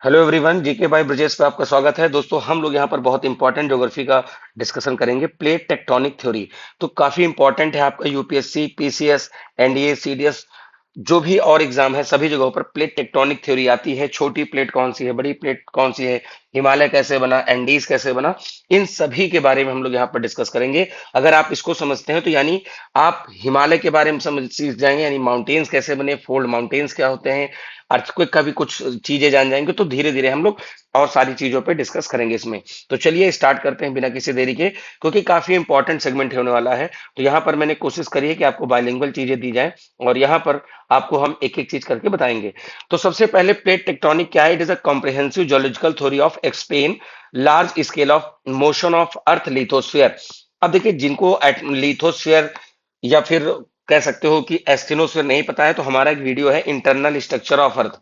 Hello everyone, GK by Brajesh पे आपका स्वागत है। दोस्तों, हम लोग यहाँ पर बहुत इंपॉर्टेंट ज्योग्राफी का डिस्कशन करेंगे, प्लेट टेक्टोनिक थ्योरी। तो काफी इंपॉर्टेंट है आपका यूपीएससी, पीसीएस, एनडीए, सीडीएस, जो भी और एग्जाम है सभी जगहों पर प्लेट टेक्टोनिक थ्योरी आती है। छोटी प्लेट कौन सी है, बड़ी प्लेट कौन सी है, हिमालय कैसे बना, एंडीज कैसे बना, इन सभी के बारे में हम लोग यहाँ पर डिस्कस करेंगे। अगर आप इसको समझते हैं तो यानी आप हिमालय के बारे में समझ सीख जाएंगे, यानी माउंटेन्स कैसे बने, फोल्ड माउंटेन्स क्या होते हैं, अर्थक्वेक का भी कुछ चीजें जान जाएंगे। तो धीरे धीरे हम लोग और सारी चीजों पे डिस्कस करेंगे इसमें। तो चलिए स्टार्ट करते हैं बिना किसी देरी के, क्योंकि काफी इंपॉर्टेंट सेगमेंट होने वाला है। तो यहाँ पर मैंने कोशिश करी है कि आपको बाइलिंगुअल चीजें दी जाए और यहाँ पर आपको हम एक एक चीज करके बताएंगे। तो सबसे पहले प्लेट टेक्टोनिक क्या है? It is a comprehensive geological theory of explain large scale of motion of earth lithosphere. अब देखिए, जिनको लिथोस्फीयर या फिर कह सकते हो कि एस्थेनोस्फीयर नहीं पता है, तो हमारा एक वीडियो है internal structure of earth,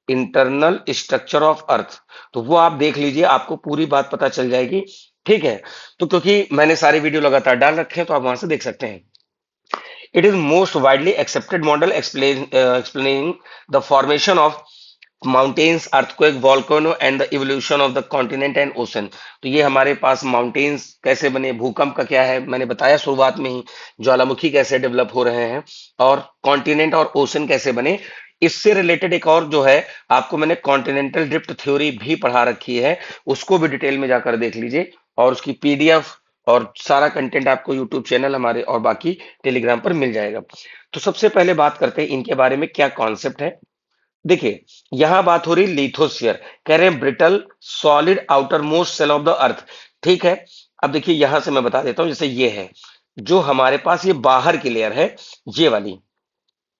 internal structure of earth. तो वो आप देख लीजिए, आपको पूरी बात पता चल जाएगी। ठीक है। तो क्योंकि मैंने सारे वीडियो लगातार डाल रखे हैं तो आप वहां से देख सकते हैं। It is most widely accepted model explaining the formation of mountains, earthquake, volcano and the evolution of the continent and ocean. तो ये हमारे पास माउंटेन्स कैसे बने, भूकंप का क्या है, मैंने बताया शुरुआत में ही, ज्वालामुखी कैसे डेवलप हो रहे हैं, और कॉन्टिनेंट और ओशन कैसे बने। इससे रिलेटेड एक और जो है, आपको मैंने कॉन्टिनेंटल ड्रिफ्ट थ्योरी भी पढ़ा रखी है, उसको भी डिटेल में जाकर देख लीजिए। और उसकी पीडीएफ और सारा कंटेंट आपको यूट्यूब चैनल हमारे और बाकी टेलीग्राम पर मिल जाएगा। तो सबसे पहले बात करते हैं इनके बारे में, क्या कॉन्सेप्ट है। देखिए, यहां बात हो रही लिथोस्फीयर, कह रहे हैं brittle solid outermost shell of the earth. ठीक है। अब देखिए, यहां से मैं बता देता हूं, जैसे ये है जो हमारे पास ये बाहर की लेयर है, ये वाली,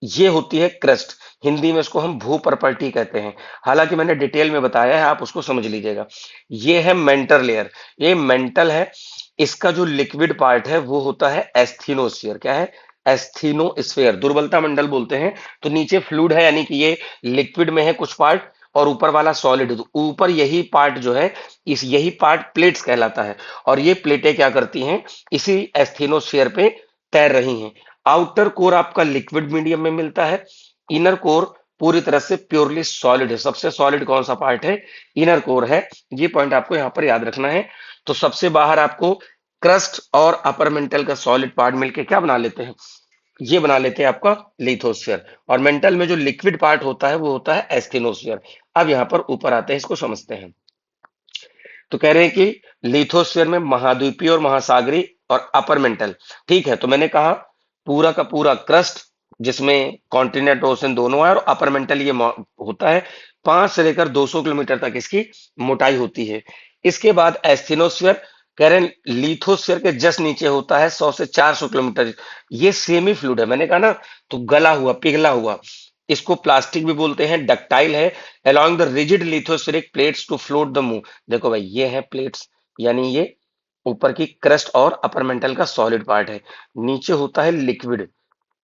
ये होती है क्रस्ट। हिंदी में इसको हम भू प्रॉपर्टी कहते हैं। हालांकि मैंने डिटेल में बताया है, आप उसको समझ लीजिएगा। ये है मेंटल लेयर, ये मेंटल है। इसका जो लिक्विड पार्ट है वो होता है एस्थीनोस्फीयर। क्या है? एस्थीनोस्फीयर, दुर्बलता मंडल बोलते हैं। तो नीचे फ्लूइड है, यानी कि ये लिक्विड में है कुछ पार्ट, और ऊपर वाला सॉलिड है। तो ऊपर यही पार्ट जो है, इस यही पार्ट प्लेट्स कहलाता है। और ये प्लेटें क्या करती हैं, इसी एस्थीनोस्फीयर पे तैर रही हैं। आउटर कोर आपका लिक्विड मीडियम में मिलता है, इनर कोर पूरी तरह से प्योरली सॉलिड है। सबसे सॉलिड कौन सा पार्ट है? इनर कोर है। ये पॉइंट आपको यहां पर याद रखना है। तो सबसे बाहर आपको क्रस्ट और अपर मेंटल का सॉलिड पार्ट मिलके क्या बना लेते हैं? ये बना लेते हैं आपका लिथोस्फीयर। और मेंटल में जो लिक्विड पार्ट होता है वो होता है एस्थेनोस्फीयर। अब यहां पर ऊपर आते हैं, इसको समझते हैं। तो कह रहे हैं कि लिथोस्फीयर में महाद्वीपीय और महासागरीय और अपर मेंटल। ठीक है। तो मैंने कहा पूरा का पूरा क्रस्ट, जिसमें कॉन्टिनेंट ओशन दोनों है, और अपर मेंटल ये होता है। 5 से लेकर 200 किलोमीटर तक इसकी मोटाई होती है। इसके बाद एस्थेनोस्फीयर, कह रहे हैं लिथोस्फीयर के जस्ट नीचे होता है 100 से 400 किलोमीटर। ये सेमी फ्लूइड है, मैंने कहा ना, तो गला हुआ, पिघला हुआ। इसको प्लास्टिक भी बोलते हैं, डक्टाइल है। along the rigid lithospheric plates to float the move. देखो भाई, ये है प्लेट्स, यानी ये ऊपर की क्रस्ट और अपर मेंटल का सॉलिड पार्ट है, नीचे होता है लिक्विड।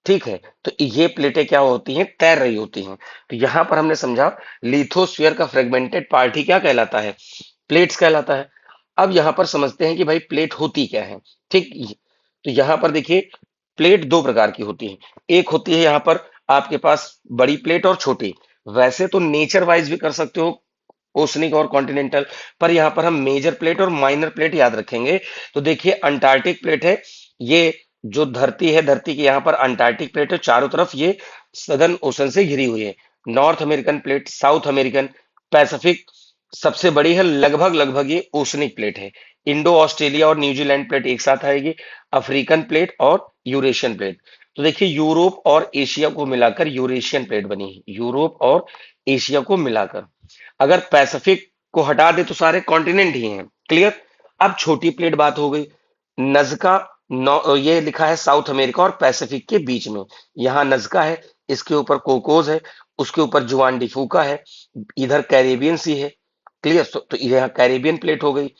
ठीक है। तो ये प्लेटें क्या होती हैं? तैर रही होती हैं। तो यहां पर हमने समझा लिथोस्फीयर का फ्रेगमेंटेड पार्ट ही क्या कहलाता है? प्लेट्स कहलाता है। अब यहां पर समझते हैं कि भाई प्लेट होती क्या है। ठीक। तो यहां पर देखिए, प्लेट दो प्रकार की होती है। एक होती है यहां पर आपके पास बड़ी प्लेट और छोटी। वैसे तो नेचर वाइज भी कर सकते हो, ओशनिक और कॉन्टिनेंटल, पर यहां पर हम मेजर प्लेट और माइनर प्लेट याद रखेंगे। तो देखिए, अंटार्कटिक प्लेट है ये, जो धरती है, धरती की यहाँ पर अंटार्कटिक प्लेट है, चारों तरफ ये सदर्न ओशन से घिरी हुई है। North American plate, south American, Pacific सबसे बड़ी है, लगभग लगभग ये ओशनिक प्लेट है। इंडो ऑस्ट्रेलिया और न्यूजीलैंड प्लेट एक साथ आएगी, अफ्रीकन प्लेट और यूरेशियन प्लेट। तो देखिए, यूरोप और एशिया को मिलाकर यूरेशियन प्लेट बनी है, यूरोप और एशिया को मिलाकर। अगर पैसिफिक को हटा दे तो सारे कॉन्टिनेंट ही हैं। क्लियर। अब छोटी प्लेट बात हो गई, नजका, ये लिखा है साउथ अमेरिका और पैसिफिक के बीच में। यहाँ नजका है, इसके ऊपर कोकोस है, उसके ऊपर जुआन डिफूका है, इधर कैरेबियन सी है। क्लियर। तो यह कैरेबियन प्लेट हो गई।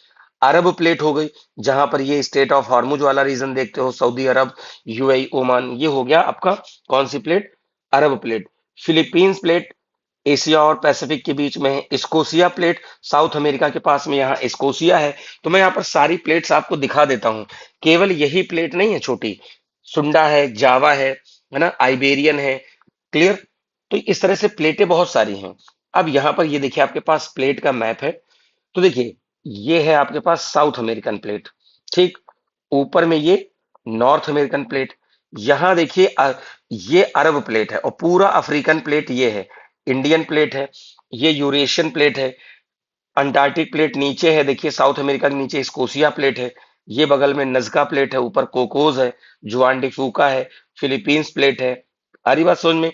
अरब प्लेट हो गई, जहां पर ये स्टेट ऑफ हॉर्मुज वाला रीजन देखते हो, सऊदी अरब, यूएई, ओमान, ये हो गया आपका कौन सी प्लेट? अरब प्लेट। फिलीपींस प्लेट एशिया और पैसिफिक के बीच में है। स्कोसिया प्लेट साउथ अमेरिका के पास में, यहाँ स्कोसिया है। तो मैं यहाँ पर सारी प्लेट्स आपको दिखा देता हूँ। केवल यही प्लेट नहीं है छोटी, सुंडा है, जावा है ना, आइबेरियन है। क्लियर। तो इस तरह से प्लेटें बहुत सारी हैं। अब यहां पर ये देखिए आपके पास प्लेट का मैप है। तो देखिए ये है आपके पास साउथ अमेरिकन प्लेट, ठीक। ऊपर में ये नॉर्थ अमेरिकन प्लेट। यहां देखिए ये अरब प्लेट है और पूरा अफ्रीकन प्लेट ये है। इंडियन प्लेट है, ये यूरेशियन प्लेट है। अंटार्कटिक प्लेट नीचे है, देखिए साउथ अमेरिका के नीचे स्कोसिया प्लेट है। ये बगल में नजका प्लेट है, ऊपर कोकोस है, जुआन डी फूका है, फिलीपींस प्लेट है। आ रही बात समझ में?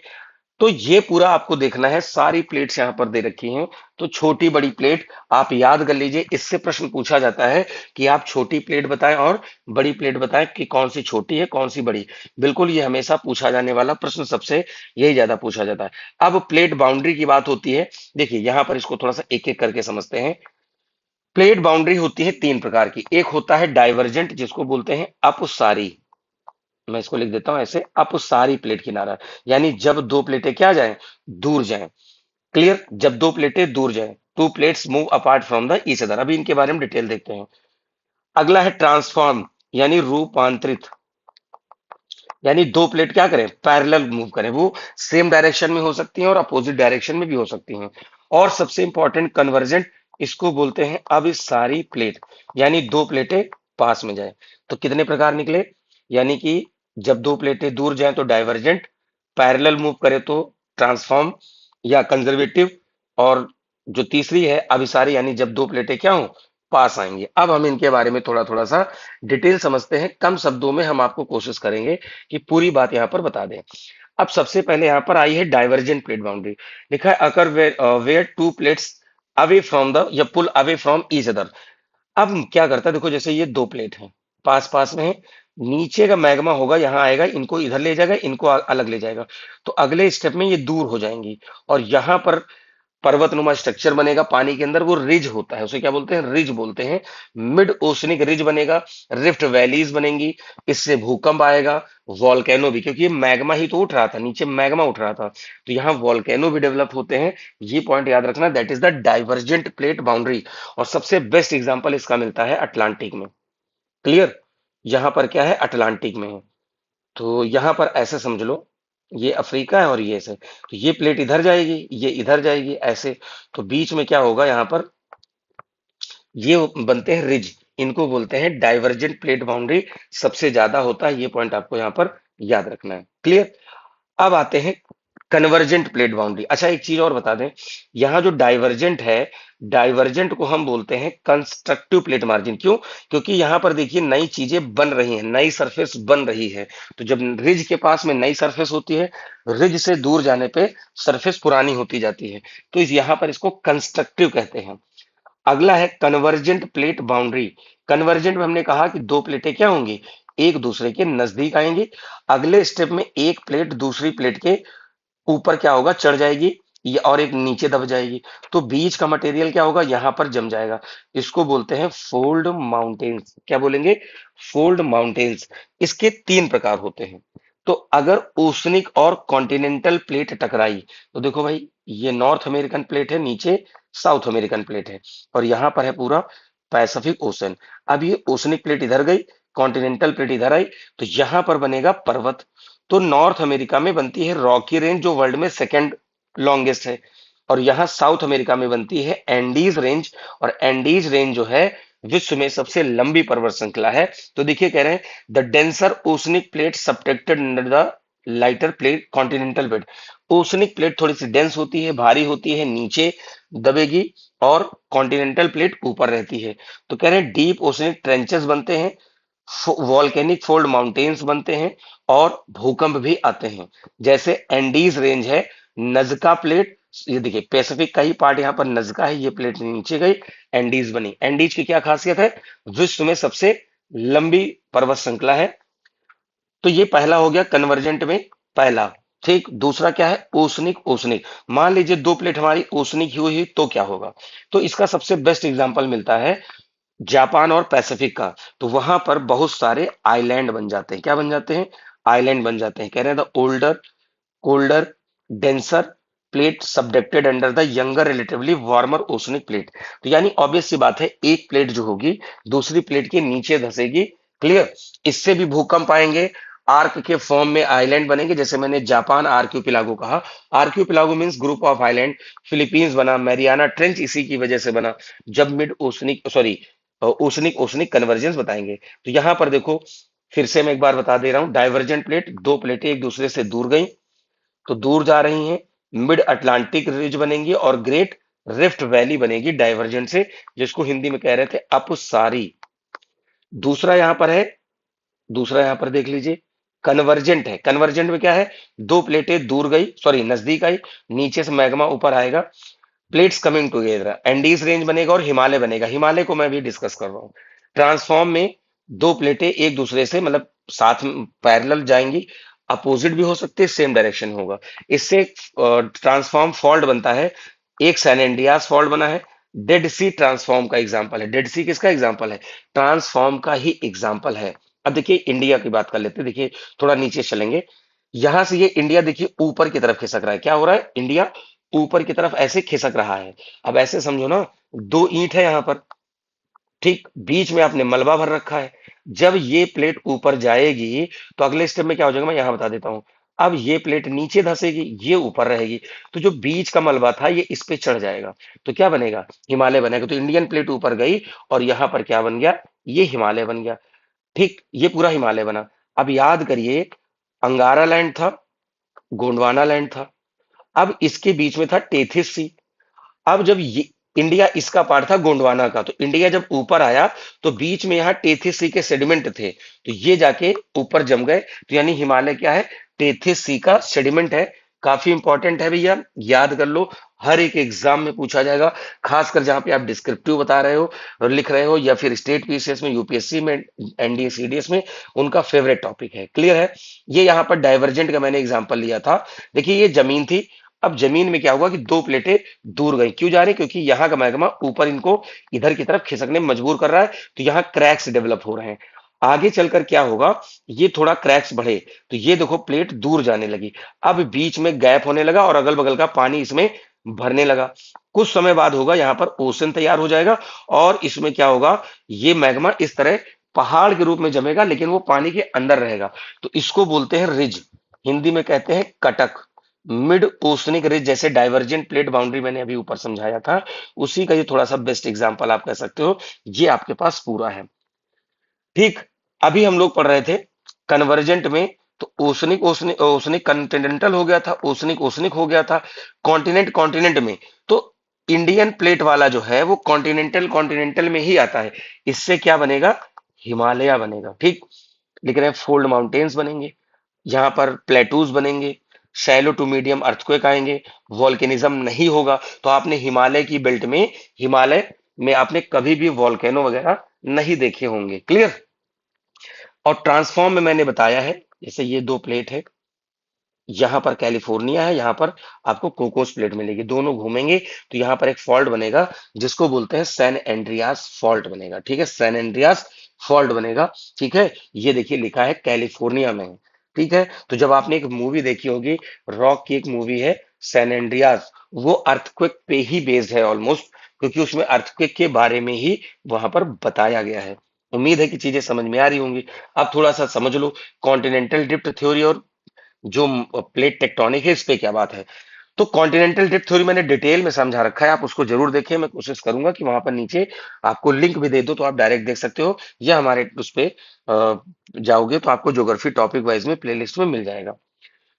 तो ये पूरा आपको देखना है, सारी प्लेट्स यहां पर दे रखी हैं। तो छोटी बड़ी प्लेट आप याद कर लीजिए। इससे प्रश्न पूछा जाता है कि आप छोटी प्लेट बताएं और बड़ी प्लेट बताएं कि कौन सी छोटी है कौन सी बड़ी। बिल्कुल ये हमेशा पूछा जाने वाला प्रश्न, सबसे यही ज्यादा पूछा जाता है। अब प्लेट बाउंड्री की बात होती है। देखिए यहां पर इसको थोड़ा सा एक एक करके समझते हैं। प्लेट बाउंड्री होती है तीन प्रकार की। एक होता है डाइवर्जेंट, जिसको बोलते हैं अपसारी। मैं इसको लिख देता हूं ऐसे, अपसारी प्लेट किनारा। यानी जब दो प्लेटें क्या जाएं, दूर जाएं। क्लियर? जब दो प्लेटें दूर जाएं, to plates move apart from the each other. अभी इनके बारे में डिटेल देखते हैं। अगला है ट्रांसफॉर्म, यानी रूपांतरित। यानी दो प्लेट क्या करें, पैरेलल मूव करें। वो सेम डायरेक्शन में हो सकती हैं और अपोजिट डायरेक्शन में भी हो सकती हैं। और सबसे इंपॉर्टेंट कन्वर्जेंट, इसको बोलते हैं अब इस सारी प्लेट। यानी दो प्लेटें पास में जाए। तो कितने प्रकार निकले? यानी कि जब दो प्लेटें दूर जाएं तो डाइवर्जेंट, पैरेलल मूव करे तो ट्रांसफॉर्म या कंजर्वेटिव, और जो तीसरी है अभिसारी, यानी जब दो प्लेटें क्या हो, पास आएंगे। अब हम इनके बारे में थोड़ा थोड़ा सा डिटेल समझते हैं। कम शब्दों में हम आपको कोशिश करेंगे कि पूरी बात यहां पर बता दें। अब सबसे पहले यहां पर आई है डाइवर्जेंट प्लेट बाउंड्री। लिखा है occur where two plates away from the या pull away from each other. अब क्या करता है, देखो जैसे ये दो प्लेट हैं, पास पास में है। नीचे का मैग्मा होगा, यहां आएगा, इनको इधर ले जाएगा, इनको अलग ले जाएगा। तो अगले स्टेप में ये दूर हो जाएंगी और यहां पर पर्वतनुमा स्ट्रक्चर बनेगा पानी के अंदर। वो रिज होता है, उसे क्या बोलते हैं, रिज बोलते हैं। मिड ओशनिक रिज बनेगा, रिफ्ट वैलीज बनेंगी। इससे भूकंप आएगा, वॉल्केनो भी, क्योंकि ये मैग्मा ही तो उठ रहा था, नीचे मैग्मा उठ रहा था, तो यहाँ वॉल्केनो भी डेवलप होते हैं। ये पॉइंट याद रखना, that is the divergent plate boundary. और सबसे बेस्ट एग्जांपल इसका मिलता है अटलांटिक में। क्लियर? यहां पर क्या है, अटलांटिक में है। तो यहां पर ऐसे समझ लो, ये अफ्रीका है और ये ऐसे, तो ये प्लेट इधर जाएगी, ये इधर जाएगी ऐसे। तो बीच में क्या होगा, यहां पर ये बनते हैं रिज। इनको बोलते हैं डाइवर्जेंट प्लेट बाउंड्री। सबसे ज्यादा होता है, ये पॉइंट आपको यहां पर याद रखना है। क्लियर? अब आते हैं कन्वर्जेंट प्लेट बाउंड्री। अच्छा एक चीज और बता दें, यहाँ जो डाइवर्जेंट है, डाइवर्जेंट को हम बोलते हैं कंस्ट्रक्टिव प्लेट मार्जिन। क्यों? क्योंकि यहाँ पर देखिए नई चीजें बन रही हैं, नई सरफेस बन रही है। तो जब रिज के पास में नई सरफेस होती है, रिज से दूर जाने पे सरफेस पुरानी होती जाती है। तो यहाँ पर इसको कंस्ट्रक्टिव कहते हैं। अगला है कन्वर्जेंट प्लेट बाउंड्री। कन्वर्जेंट में हमने कहा कि दो प्लेटें क्या होंगी, एक दूसरे के नजदीक आएंगी। अगले स्टेप में एक प्लेट दूसरी प्लेट के ऊपर क्या होगा, चढ़ जाएगी, ये और एक नीचे दब जाएगी। तो बीच का मटेरियल क्या होगा, यहां पर जम जाएगा। इसको बोलते हैं फोल्ड माउंटेन्स। क्या बोलेंगे, फोल्ड माउंटेन्स। इसके तीन प्रकार होते हैं। तो अगर ओशनिक और कॉन्टिनेंटल प्लेट टकराई, तो देखो भाई ये नॉर्थ अमेरिकन प्लेट है, नीचे साउथ अमेरिकन प्लेट है, और यहां पर है पूरा पैसिफिक ओशन। अब ये ओशनिक प्लेट इधर गई, कॉन्टिनेंटल प्लेट इधर आई, तो यहां पर बनेगा पर्वत। तो नॉर्थ अमेरिका में बनती है रॉकी रेंज, जो वर्ल्ड में सेकंड लॉन्गेस्ट है। और यहाँ साउथ अमेरिका में बनती है एंडीज रेंज। और एंडीज रेंज जो है विश्व में सबसे लंबी पर्वत श्रृंखला है। तो देखिए कह रहे हैं the denser oceanic plate subducted under the lighter plate continental plate. Oceanic plate थोड़ी सी डेंस होती है, भारी होती है, नीचे दबेगी, और कॉन्टिनेंटल प्लेट ऊपर रहती है। तो कह रहे हैं डीप ओशनिक ट्रेंचेस बनते हैं, वॉल्केनिक फोल्ड माउंटेन्स बनते हैं, और भूकंप भी आते हैं। जैसे एंडीज रेंज है, नजका प्लेट, ये देखिए पैसिफिक का ही पार्ट यहाँ पर नजका है, ये प्लेट नीचे गई, एंडीज बनी। एंडीज की क्या खासियत है, विश्व में सबसे लंबी पर्वत श्रृंखला है। तो ये पहला हो गया कन्वर्जेंट में, पहला। ठीक, दूसरा क्या है, ओसनिक। ओसनिक मान लीजिए दो प्लेट हमारी ओसनिक हुई तो क्या होगा। तो इसका सबसे बेस्ट एग्जांपल मिलता है जापान और पैसिफिक का। तो वहां पर बहुत सारे आइलैंड बन जाते हैं। क्या बन जाते हैं, आइलैंड बन जाते हैं। कह रहे हैं the older colder denser plate subducted under the younger relatively warmer oceanic plate. तो यानी ऑब्वियस सी बात है, एक प्लेट जो होगी दूसरी प्लेट के नीचे धंसेगी। क्लियर? इससे भी भूकंप आएंगे, आर्क के फॉर्म में आइलैंड बनेंगे, जैसे मैंने जापान आर्क्यूपिलागो कहा। Archipelago means group of island. Philippines बना, मैरियाना ट्रेंच इसी की वजह से बना। जब mid oceanic sorry oceanic oceanic convergence बताएंगे। तो यहां पर देखो, फिर से मैं एक बार बता दे रहा हूं, डाइवर्जेंट प्लेट, दो प्लेटें एक दूसरे से दूर गई तो दूर जा रही हैं, मिड अटलांटिक रिज बनेंगी और ग्रेट रिफ्ट वैली बनेगी डाइवर्जेंट से, जिसको हिंदी में कह रहे थे अपसारी। दूसरा यहां पर है, दूसरा यहां पर देख लीजिए, कन्वर्जेंट है। कन्वर्जेंट में क्या है, दो प्लेटें दूर गई, सॉरी नजदीक आई, नीचे से मैग्मा ऊपर आएगा, plates coming together, Andes range बनेगा और हिमालय बनेगा। हिमालय को मैं भी डिस्कस कर रहा हूं। ट्रांसफॉर्म में दो प्लेटें एक दूसरे से मतलब साथ में पैरेलल जाएंगी, अपोजिट भी हो सकते हैं, सेम डायरेक्शन होगा। इससे ट्रांसफॉर्म फॉल्ट बनता है। एक सैन एंड्रियास फॉल्ट बना है। डेड सी ट्रांसफॉर्म का एग्जाम्पल है। डेड सी किसका एग्जाम्पल है, ट्रांसफॉर्म का ही एग्जाम्पल है। अब देखिए इंडिया की बात कर लेते हैं। देखिए थोड़ा नीचे चलेंगे, यहां से ये इंडिया देखिए ऊपर की तरफ खिसक रहा है। क्या हो रहा है, इंडिया ऊपर की तरफ ऐसे खिसक रहा है। अब ऐसे समझो ना, दो ईंट है यहां पर, ठीक बीच में आपने मलबा भर रखा है। जब ये प्लेट ऊपर जाएगी तो अगले स्टेप में क्या हो जाएगा, मैं यहां बता देता हूं। अब ये प्लेट नीचे धंसेगी, ये ऊपर रहेगी, तो जो बीच का मलबा था ये इस पे चढ़ जाएगा, तो क्या बनेगा, हिमालय बनेगा। तो इंडियन प्लेट ऊपर गई और यहां पर क्या बन गया, ये हिमालय बन गया। ठीक, ये पूरा हिमालय बना। अब याद करिए, अंगारा लैंड था, गोंडवाना लैंड था, अब इसके बीच में था टेथिस सी। अब जब ये इंडिया इसका पार्ट था गोंडवाना का, तो इंडिया जब ऊपर आया तो बीच में यहाँ टेथिस सी के सेडिमेंट थे, तो ये जाके ऊपर जम गए। तो यानी हिमालय क्या है, टेथिस सी का सेडिमेंट है। काफी इंपॉर्टेंट है भैया, याद कर लो, हर एक एग्जाम में पूछा जाएगा, खासकर जहां पे आप डिस्क्रिप्टिव बता रहे हो और लिख रहे हो, या फिर स्टेट पीसीएस में, यूपीएससी में, एनडीए सीडीएस में, उनका फेवरेट टॉपिक है। क्लियर है। ये यहाँ पर डाइवर्जेंट का मैंने एग्जाम्पल लिया था। देखिए ये जमीन थी, अब जमीन में क्या हुआ कि दो प्लेटें दूर गई। क्यों जा रही, क्योंकि यहाँ का मैग्मा ऊपर इनको इधर की तरफ खिसकने में मजबूर कर रहा है, तो यहाँ क्रैक्स डेवलप हो रहे हैं। आगे चलकर क्या होगा, ये थोड़ा क्रैक्स बढ़े तो ये देखो प्लेट दूर जाने लगी। अब बीच में गैप होने लगा और अगल बगल का पानी इसमें भरने लगा। कुछ समय बाद होगा यहाँ पर ओशन तैयार हो जाएगा और इसमें क्या होगा, ये मैग्मा इस तरह पहाड़ के रूप में जमेगा, लेकिन वो पानी के अंदर रहेगा। तो इसको बोलते हैं रिज, हिंदी में कहते हैं कटक। मिड ओशनिक रिज, जैसे डाइवर्जेंट प्लेट बाउंड्री मैंने अभी ऊपर समझाया था, उसी का ये थोड़ा सा बेस्ट एग्जांपल आप कह सकते हो। ये आपके पास पूरा है। ठीक, अभी हम लोग पढ़ रहे थे कन्वर्जेंट में, तो ओशनिक ओशनिक ओशनिक कॉन्टिनेंटल हो गया था, ओशनिक ओशनिक हो गया था। कॉन्टिनेंट कॉन्टिनेंट में तो इंडियन प्लेट वाला जो है वो कॉन्टिनेंटल कॉन्टिनेंटल में ही आता है। इससे क्या बनेगा, हिमालय बनेगा। ठीक, लिख रहे हैं फोल्ड माउंटेन्स बनेंगे, यहाँ पर प्लेटूज बनेंगे, शैलो टू मीडियम अर्थक्वेक आएंगे, वॉल्केनिज्म नहीं होगा। तो आपने हिमालय की बेल्ट में, हिमालय में आपने कभी भी वॉल्केनो वगैरह नहीं देखे होंगे। क्लियर। और ट्रांसफॉर्म में मैंने बताया है, जैसे ये दो प्लेट है, यहाँ पर कैलिफोर्निया है, यहाँ पर आपको कोकोस प्लेट मिलेगी, दोनों घूमेंगे तो यहाँ पर एक फॉल्ट बनेगा जिसको बोलते हैं सैन एंड्रियास फॉल्ट बनेगा। ठीक है, सैन एंड्रियास फॉल्ट बनेगा। ठीक है, ये देखिए लिखा है कैलिफोर्निया में है। ठीक है, तो जब आपने एक मूवी देखी होगी, रॉक की एक मूवी है सैन एंड्रियास, वो अर्थक्वेक पे ही बेस्ड है ऑलमोस्ट, क्योंकि उसमें अर्थक्वेक के बारे में ही वहां पर बताया गया है। उम्मीद है कि चीजें समझ में आ रही होंगी। अब थोड़ा सा समझ लो कॉन्टिनेंटल ड्रिफ्ट थ्योरी और जो प्लेट टेक्टोनिक है, इस पे क्या बात है। तो कॉन्टिनेंटल ड्रिफ्ट थ्योरी मैंने डिटेल में समझा रखा है, आप उसको जरूर देखें। मैं कोशिश करूंगा कि वहां पर नीचे आपको लिंक भी दे दो, तो आप डायरेक्ट देख सकते हो, या हमारे उस पे जाओगे तो आपको ज्योग्राफी टॉपिक वाइज में प्लेलिस्ट में मिल जाएगा।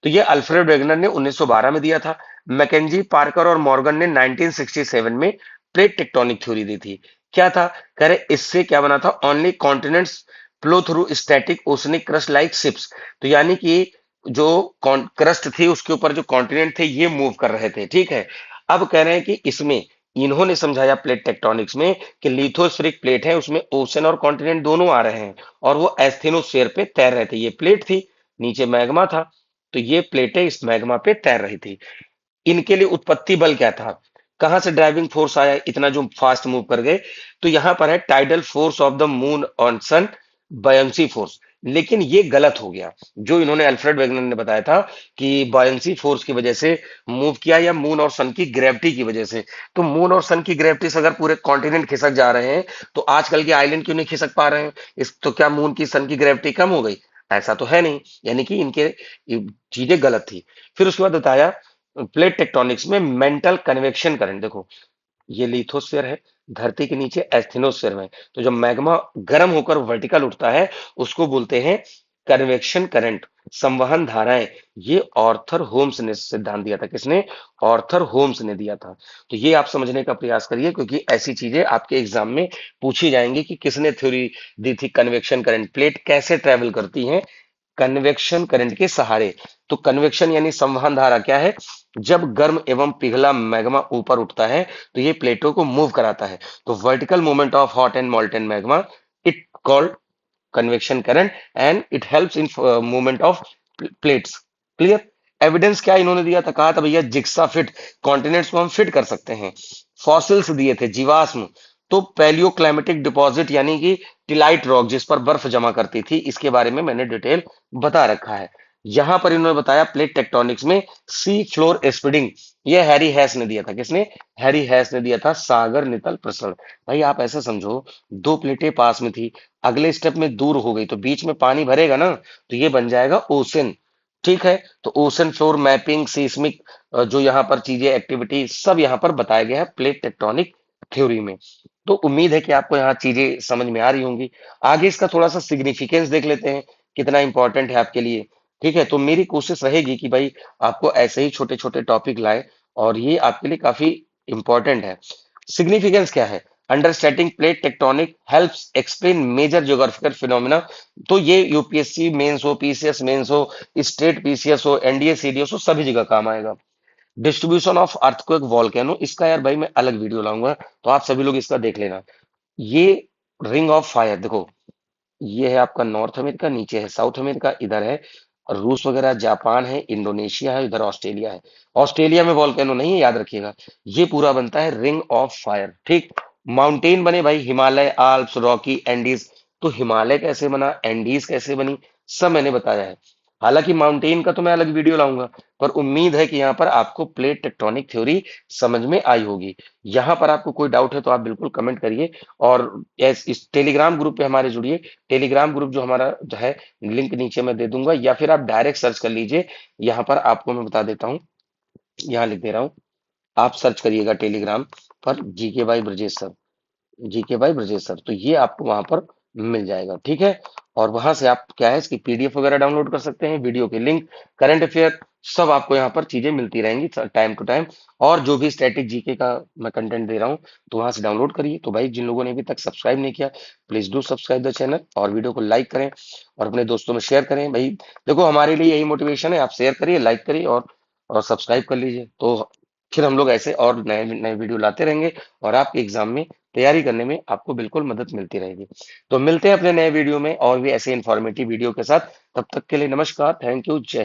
तो ये अल्फ्रेड वेगनर ने 1912 में दिया था। मैकेंजी, पार्कर और मॉर्गन ने 1967 में प्लेट टेक्टोनिक थ्योरी दी थी। क्या था, कह रहे इससे क्या बना था, only continents flow through static oceanic crust like ships. तो यानी कि जो क्रस्ट थी उसके ऊपर जो कॉन्टिनेंट थे ये मूव कर रहे थे। ठीक है, अब कह रहे हैं कि इसमें इन्होंने समझाया प्लेट टेक्टोनिक्स में कि लिथोस्फेरिक प्लेट है, उसमें ओशन और कॉन्टिनेंट दोनों आ रहे हैं और वो एस्थेनोस्फेयर पे तैर रहे थे। ये प्लेट थी, नीचे मैग्मा था, तो ये प्लेटें इस मैग्मा पे तैर रही थी। इनके लिए उत्पत्ति बल क्या था, कहां से ड्राइविंग फोर्स आया, इतना जो फास्ट मूव कर गए। तो यहां पर है tidal force of the moon on sun, buoyancy force. लेकिन ये गलत हो गया, जो इन्होंने अल्फ्रेड वेगनर ने बताया था कि बायंसी फोर्स की वजह से मूव किया, या मून और सन की ग्रेविटी की वजह से। तो मून और सन की ग्रेविटी से अगर पूरे कॉन्टिनेंट खिसक जा रहे हैं, तो आजकल के आइलैंड क्यों नहीं खिसक पा रहे हैं, इस तो क्या मून की सन की ग्रेविटी कम हो गई, ऐसा तो है नहीं, यानी कि इनके चीजें गलत थी। फिर उसके बाद बताया प्लेट टेक्टोनिक्स में मेंटल कन्वेक्शन करंट। देखो, ये लिथोस्फीयर है, धरती के नीचे एस्थेनोस्फीयर में, तो जब मैग्मा गर्म होकर वर्टिकल उठता है उसको बोलते हैं कन्वेक्शन करंट, संवहन धाराएं। ये ऑर्थर होम्स ने सिद्धांत दिया था। किसने? ऑर्थर होम्स ने दिया था। तो ये आप समझने का प्रयास करिए, क्योंकि ऐसी चीजें आपके एग्जाम में पूछी जाएंगी कि किसने थ्योरी दी थी कन्वेक्शन करंट, प्लेट कैसे ट्रेवल करती हैं कन्वेक्शन करंट के सहारे। तो कन्वेक्शन यानी संवहन धारा क्या है? जब गर्म एवं पिघला मैग्मा ऊपर उठता है तो ये प्लेटों को मूव कराता है। तो vertical movement of hot and molten magma, it called convection current, and it helps in movement of plates. Clear? Evidence क्या इन्होंने दिया था? कहा था भैया जिक्सा फिट, कॉन्टिनेंट्स को हम फिट कर सकते हैं। फॉसिल्स दिए थे, जीवाश्म। तो पैलियो क्लाइमेटिक डिपॉजिट यानी कि टिलाइट रॉक जिस पर बर्फ जमा करती थी, इसके बारे में मैंने डिटेल बता रखा है। यहां पर इन्होंने बताया प्लेट टेक्टोनिक्स में सी फ्लोर स्प्रेडिंग, ये हैरी हैस ने दिया था। किसने? हैरी हैस ने दिया था, सागर नितल प्रसरण। भाई आप ऐसे समझो, दो प्लेटें पास में थी, अगले स्टेप में दूर हो गई तो बीच में पानी भरेगा ना, तो ये बन जाएगा ओशन। ठीक है, तो ओशन फ्लोर मैपिंग, सीस्मिक जो यहाँ पर चीजें एक्टिविटी सब यहाँ पर बताया गया है प्लेट टेक्टोनिक थ्योरी में। तो उम्मीद है कि आपको यहाँ चीजें समझ में आ रही होंगी। आगे इसका थोड़ा सा सिग्निफिकेंस देख लेते हैं, कितना इंपॉर्टेंट है आपके लिए। ठीक है, तो मेरी कोशिश रहेगी कि भाई आपको ऐसे ही छोटे छोटे टॉपिक लाए, और ये आपके लिए काफी इंपॉर्टेंट है। सिग्निफिकेंस क्या है? Understanding plate tectonic helps explain major geographical phenomena. तो ये यूपीएससी मेंस हो, पीसीएस मेंस हो, स्टेट पीसीएस हो, एनडीए सीडीएस हो, सभी जगह काम आएगा। डिस्ट्रीब्यूशन ऑफ अर्थक्वेक वॉल्केनो, इसका यार भाई मैं अलग वीडियो लाऊंगा, तो आप सभी लोग इसका देख लेना। ये रिंग ऑफ फायर, देखो ये है आपका नॉर्थ अमेरिका, नीचे है साउथ अमेरिका, इधर है रूस वगैरह, जापान है, इंडोनेशिया है, इधर ऑस्ट्रेलिया है। ऑस्ट्रेलिया में वॉल्केनो नहीं है, याद रखिएगा। ये पूरा बनता है रिंग ऑफ फायर। ठीक, माउंटेन बने भाई, हिमालय, आल्प्स, रॉकी, एंडीज। तो हिमालय कैसे बना, एंडीज कैसे बनी, सब मैंने बताया है। हालांकि माउंटेन का तो मैं अलग वीडियो लाऊंगा, पर उम्मीद है कि यहाँ पर आपको प्लेट टेक्टोनिक थ्योरी समझ में आई होगी। यहाँ पर आपको कोई डाउट है तो आप बिल्कुल कमेंट करिए, और इस टेलीग्राम ग्रुप पे हमारे जुड़िए। टेलीग्राम ग्रुप जो हमारा जो है, लिंक नीचे मैं दे दूंगा, या फिर आप डायरेक्ट सर्च कर लीजिए। यहाँ पर आपको मैं बता देता हूँ, यहाँ लिख दे रहा हूँ, आप सर्च करिएगा टेलीग्राम पर GK by Brajesh sir, GK by Brajesh sir, तो ये आपको वहां पर मिल जाएगा। ठीक है, और वहां से आप क्या है इसकी पीडीएफ वगैरह डाउनलोड कर सकते हैं, वीडियो के लिंक, करंट अफेयर, सब आपको यहाँ पर चीजें मिलती रहेंगी टाइम टू टाइम। और जो भी स्टैटिक जीके का मैं कंटेंट दे रहा हूँ, तो वहां से डाउनलोड करिए। तो भाई जिन लोगों ने अभी तक सब्सक्राइब नहीं किया, please do subscribe the channel, और वीडियो को लाइक करें और अपने दोस्तों में शेयर करें। भाई देखो, हमारे लिए यही मोटिवेशन है, आप शेयर करिए, लाइक करिए, और सब्सक्राइब कर लीजिए। तो फिर हम लोग ऐसे और नए नए वीडियो लाते रहेंगे, और आपके एग्जाम में तैयारी करने में आपको बिल्कुल मदद मिलती रहेगी। तो मिलते हैं अपने नए वीडियो में और भी ऐसे इंफॉर्मेटिव वीडियो के साथ। तब तक के लिए नमस्कार, थैंक यू, जय हिंद।